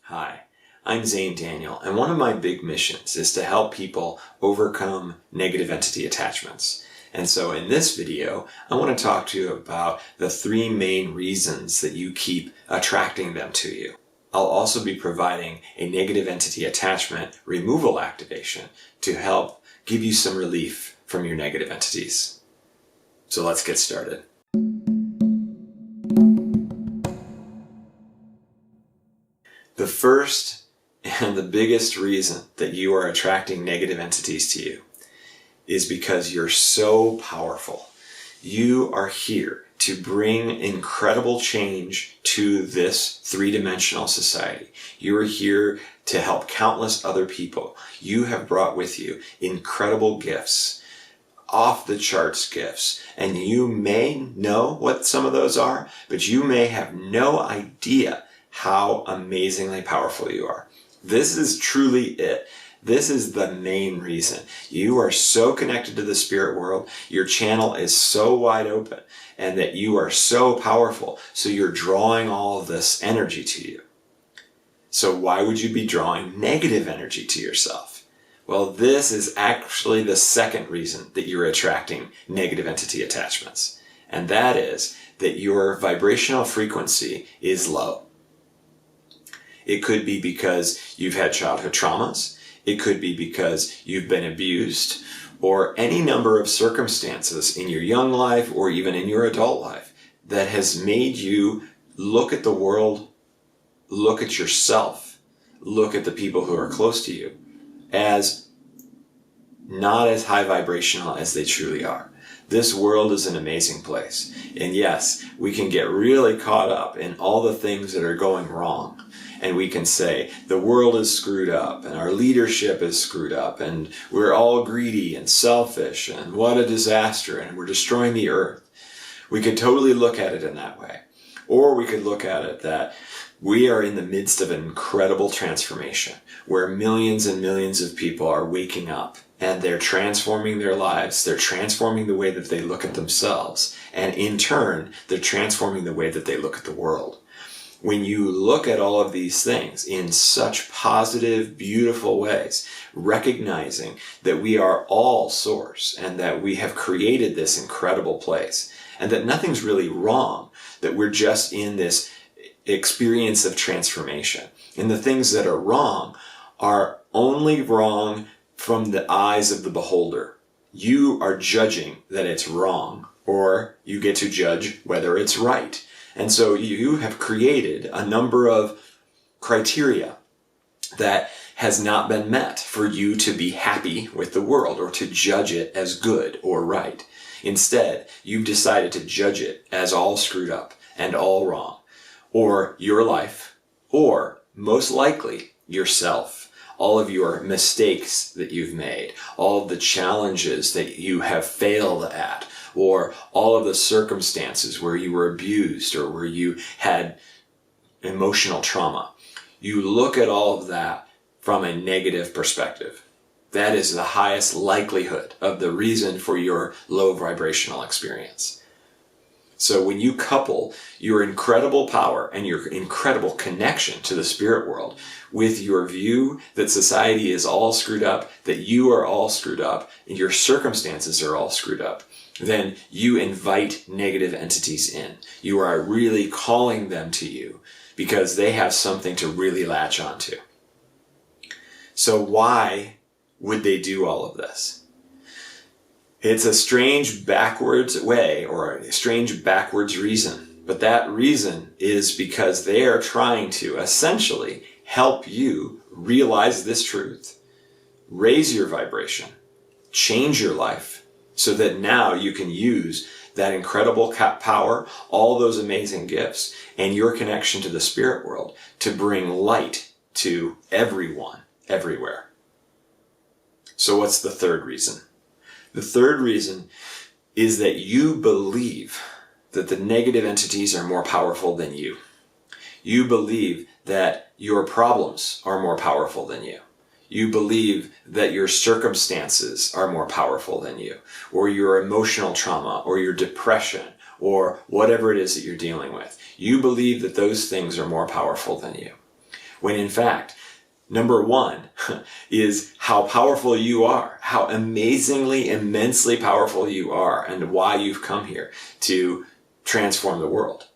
Hi, I'm Xane Daniel, and one of my big missions is to help people overcome negative entity attachments. And so in this video, I want to talk to you about the 3 main reasons that you keep attracting them to you. I'll also be providing a negative entity attachment removal activation to help give you some relief from your negative entities. So let's get started. The first and the biggest reason that you are attracting negative entities to you is because you're so powerful. You are here to bring incredible change to this 3-dimensional society. You are here to help countless other people. You have brought with you incredible gifts, off the charts gifts, and you may know what some of those are, but you may have no idea how amazingly powerful you are. This is truly it. This is the main reason. You are so connected to the spirit world, your channel is so wide open, and that you are so powerful, so you're drawing all of this energy to you. So why would you be drawing negative energy to yourself? Well, this is actually the second reason that you're attracting negative entity attachments, and that is that your vibrational frequency is low. It could be because you've had childhood traumas. It could be because you've been abused, or any number of circumstances in your young life or even in your adult life that has made you look at the world, look at yourself, look at the people who are close to you as not as high vibrational as they truly are. This world is an amazing place. And yes, we can get really caught up in all the things that are going wrong. And we can say, the world is screwed up, and our leadership is screwed up, and we're all greedy and selfish, and what a disaster, and we're destroying the earth. We could totally look at it in that way. Or we could look at it that we are in the midst of an incredible transformation, where millions and millions of people are waking up, and they're transforming their lives, they're transforming the way that they look at themselves, and in turn, they're transforming the way that they look at the world. When you look at all of these things in such positive, beautiful ways, recognizing that we are all source and that we have created this incredible place and that nothing's really wrong, that we're just in this experience of transformation. And the things that are wrong are only wrong from the eyes of the beholder. You are judging that it's wrong, or you get to judge whether it's right. And so you have created a number of criteria that has not been met for you to be happy with the world or to judge it as good or right. Instead, you've decided to judge it as all screwed up and all wrong, or your life, or most likely yourself. All of your mistakes that you've made, all of the challenges that you have failed at, or all of the circumstances where you were abused or where you had emotional trauma. You look at all of that from a negative perspective. That is the highest likelihood of the reason for your low vibrational experience. So when you couple your incredible power and your incredible connection to the spirit world with your view that society is all screwed up, that you are all screwed up, and your circumstances are all screwed up, then you invite negative entities in. You are really calling them to you because they have something to really latch onto. So why would they do all of this? It's a strange backwards way, or a strange backwards reason. But that reason is because they are trying to essentially help you realize this truth, raise your vibration, change your life, so that now you can use that incredible power, all those amazing gifts, and your connection to the spirit world to bring light to everyone, everywhere. So what's the third reason? The third reason is that you believe that the negative entities are more powerful than you. You believe that your problems are more powerful than you. You believe that your circumstances are more powerful than you, or your emotional trauma, or your depression, or whatever it is that you're dealing with. You believe that those things are more powerful than you. when in fact, number one is how powerful you are, how amazingly, immensely powerful you are, and why you've come here to transform the world.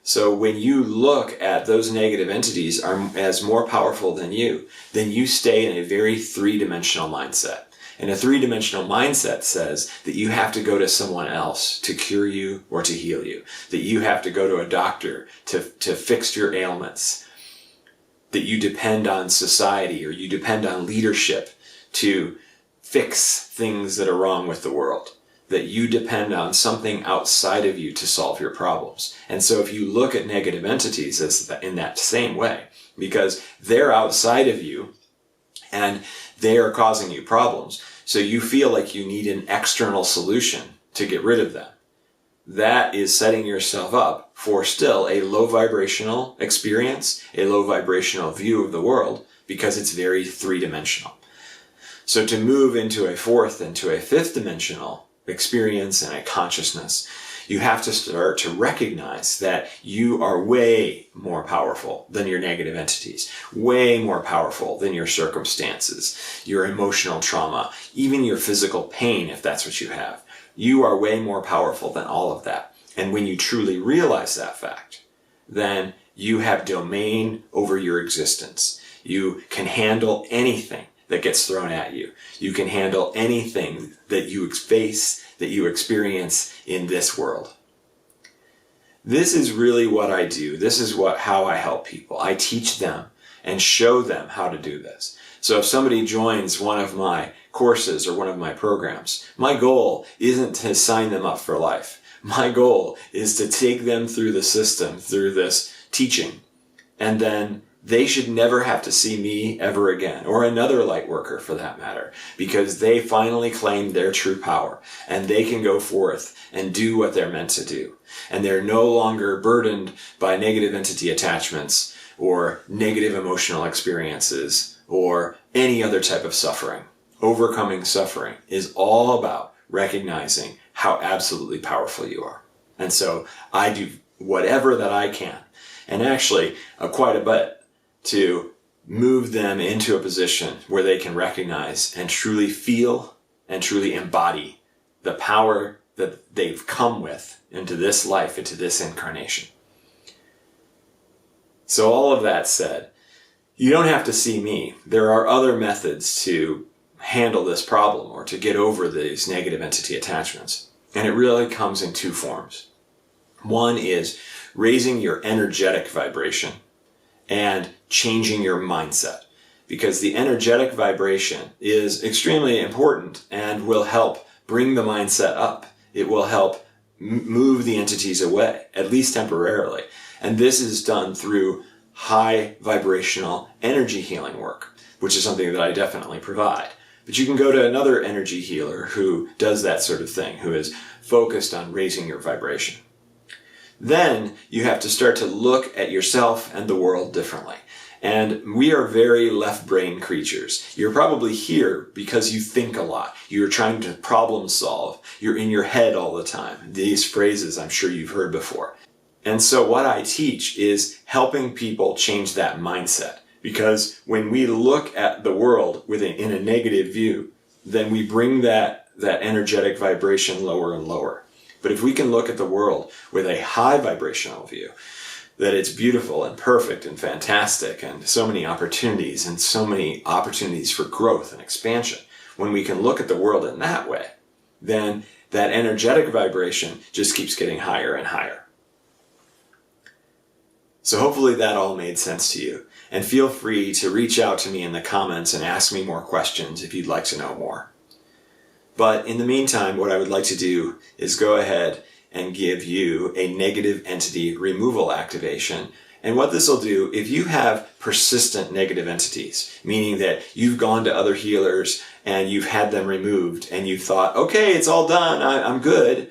So when you look at those negative entities as more powerful than you, then you stay in a very three-dimensional mindset. And a three-dimensional mindset says that you have to go to someone else to cure you or to heal you, that you have to go to a doctor to fix your ailments, that you depend on society or you depend on leadership to fix things that are wrong with the world, that you depend on something outside of you to solve your problems. And so if you look at negative entities as in that same way, because they're outside of you and they are causing you problems, so you feel like you need an external solution to get rid of them, that is setting yourself up for still a low vibrational experience, a low vibrational view of the world, because it's very three-dimensional. So to move into a fourth and to a fifth dimensional experience and a consciousness, you have to start to recognize that you are way more powerful than your negative entities, way more powerful than your circumstances, your emotional trauma, even your physical pain, if that's what you have. You are way more powerful than all of that. And when you truly realize that fact, then you have domain over your existence. You can handle anything that gets thrown at you. You can handle anything that you face, that you experience in this world. This is really what I do. This is how I help people. I teach them and show them how to do this. So if somebody joins one of my courses or one of my programs, my goal isn't to sign them up for life. My goal is to take them through the system, through this teaching, and then they should never have to see me ever again, or another light worker for that matter, because they finally claim their true power and they can go forth and do what they're meant to do. And they're no longer burdened by negative entity attachments or negative emotional experiences or any other type of suffering. Overcoming suffering is all about recognizing how absolutely powerful you are. And so I do whatever that I can, and actually quite a bit, to move them into a position where they can recognize and truly feel and truly embody the power that they've come with into this life, into this incarnation. So all of that said, you don't have to see me. There are other methods to handle this problem or to get over these negative entity attachments. And it really comes in two forms. One is raising your energetic vibration and changing your mindset, because the energetic vibration is extremely important and will help bring the mindset up. It will help move the entities away, at least temporarily. And this is done through high vibrational energy healing work, which is something that I definitely provide. But you can go to another energy healer who does that sort of thing, who is focused on raising your vibration. Then you have to start to look at yourself and the world differently. And we are very left brain creatures. You're probably here because you think a lot. You're trying to problem solve. You're in your head all the time. These phrases I'm sure you've heard before. And so what I teach is helping people change that mindset. Because when we look at the world in a negative view, then we bring that energetic vibration lower and lower. But if we can look at the world with a high vibrational view, that it's beautiful and perfect and fantastic and so many opportunities for growth and expansion, when we can look at the world in that way, then that energetic vibration just keeps getting higher and higher. So hopefully that all made sense to you. And feel free to reach out to me in the comments and ask me more questions if you'd like to know more. But in the meantime, what I would like to do is go ahead and give you a negative entity removal activation. And what this will do, if you have persistent negative entities, meaning that you've gone to other healers and you've had them removed and you thought, okay, it's all done, I'm good,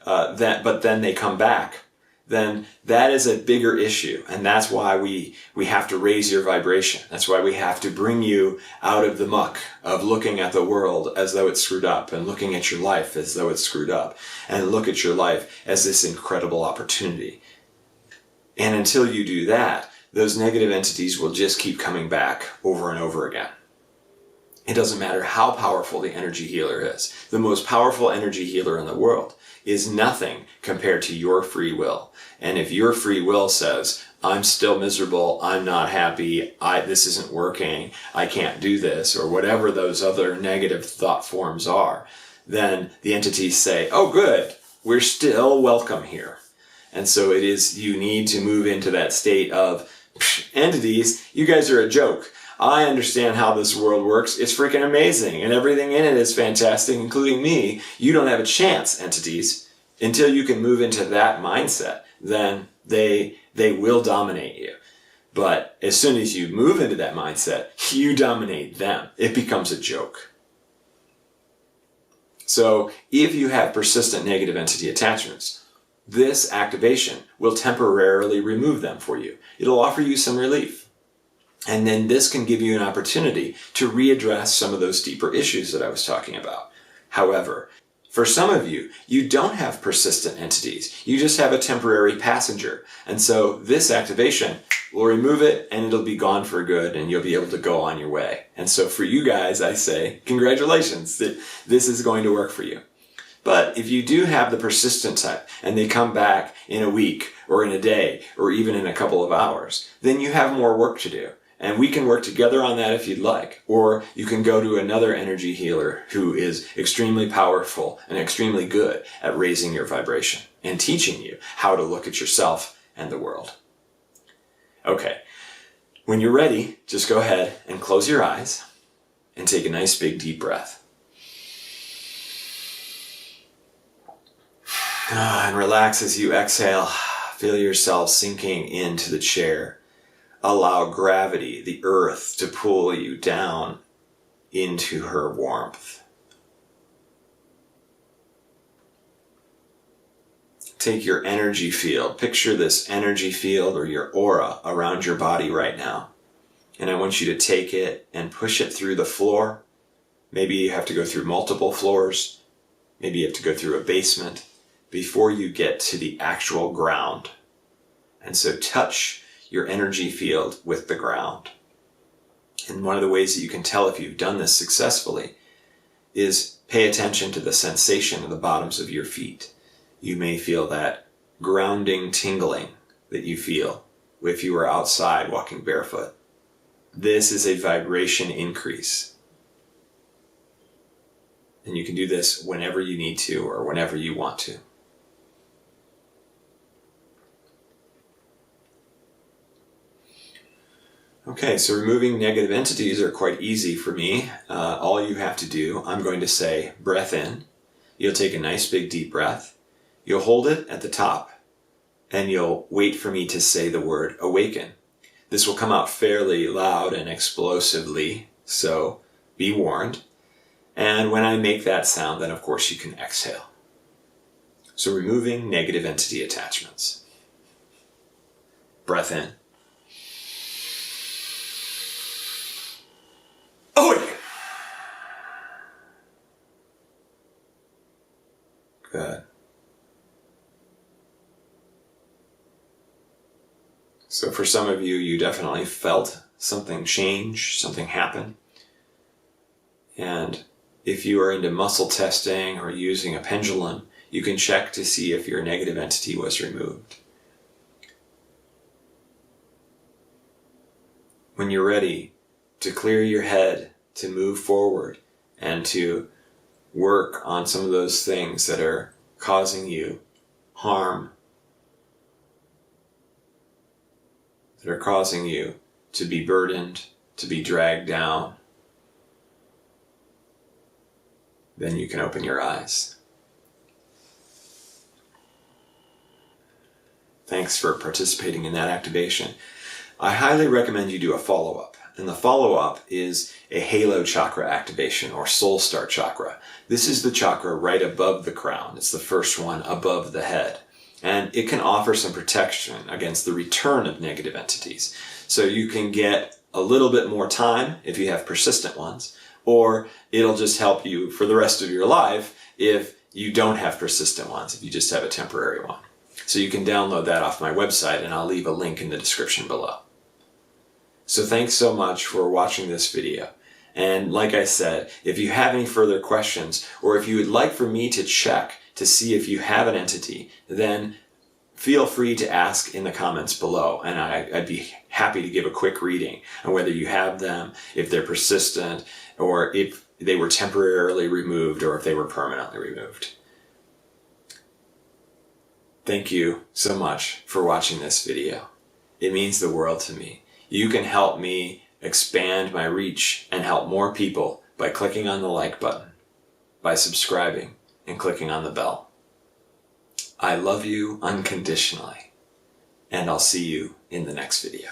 but then they come back, then that is a bigger issue. And that's why we have to raise your vibration. That's why we have to bring you out of the muck of looking at the world as though it's screwed up and looking at your life as though it's screwed up, and look at your life as this incredible opportunity. And until you do that, those negative entities will just keep coming back over and over again. It doesn't matter how powerful the energy healer is. The most powerful energy healer in the world is nothing compared to your free will. And if your free will says, I'm still miserable, I'm not happy, this isn't working, I can't do this, or whatever those other negative thought forms are, then the entities say, oh good, we're still welcome here. And so it is, you need to move into that state of, entities, you guys are a joke. I understand how this world works. It's freaking amazing. And everything in it is fantastic, including me. You don't have a chance, entities. Until you can move into that mindset, then they will dominate you. But as soon as you move into that mindset, you dominate them. It becomes a joke. So if you have persistent negative entity attachments, this activation will temporarily remove them for you. It'll offer you some relief. And then this can give you an opportunity to readdress some of those deeper issues that I was talking about. However, for some of you, you don't have persistent entities. You just have a temporary passenger. And so this activation will remove it and it'll be gone for good and you'll be able to go on your way. And so for you guys, I say, congratulations, that this is going to work for you. But if you do have the persistent type and they come back in a week or in a day or even in a couple of hours, then you have more work to do. And we can work together on that if you'd like. Or you can go to another energy healer who is extremely powerful and extremely good at raising your vibration and teaching you how to look at yourself and the world. Okay, when you're ready, just go ahead and close your eyes and take a nice big deep breath. And relax as you exhale. Feel yourself sinking into the chair. Allow gravity, the earth, to pull you down into her warmth. Take your energy field. Picture this energy field or your aura around your body right now. And I want you to take it and push it through the floor. Maybe you have to go through multiple floors. Maybe you have to go through a basement before you get to the actual ground. And so touch your energy field with the ground. And one of the ways that you can tell if you've done this successfully is pay attention to the sensation of the bottoms of your feet. You may feel that grounding tingling that you feel if you were outside walking barefoot. This is a vibration increase. And you can do this whenever you need to or whenever you want to. Okay, so removing negative entities are quite easy for me. All you have to do, I'm going to say breath in. You'll take a nice big deep breath. You'll hold it at the top and you'll wait for me to say the word awaken. This will come out fairly loud and explosively, so be warned. And when I make that sound, then of course you can exhale. So removing negative entity attachments. Breath in. Awaken. Good. So for some of you, you definitely felt something change, something happen. And if you are into muscle testing or using a pendulum, you can check to see if your negative entity was removed. When you're ready to clear your head, to move forward, and to work on some of those things that are causing you harm, that are causing you to be burdened, to be dragged down, then you can open your eyes. Thanks for participating in that activation. I highly recommend you do a follow-up. And the follow-up is a Halo Chakra Activation or Soul Star Chakra. This is the chakra right above the crown. It's the first one above the head. And it can offer some protection against the return of negative entities. So you can get a little bit more time if you have persistent ones, or it'll just help you for the rest of your life if you don't have persistent ones, if you just have a temporary one. So you can download that off my website, and I'll leave a link in the description below. So thanks so much for watching this video. And like I said, if you have any further questions, or if you would like for me to check to see if you have an entity, then feel free to ask in the comments below, and I'd be happy to give a quick reading on whether you have them, if they're persistent, or if they were temporarily removed, or if they were permanently removed. Thank you so much for watching this video. It means the world to me. You can help me expand my reach and help more people by clicking on the like button, by subscribing, and clicking on the bell. I love you unconditionally, and I'll see you in the next video.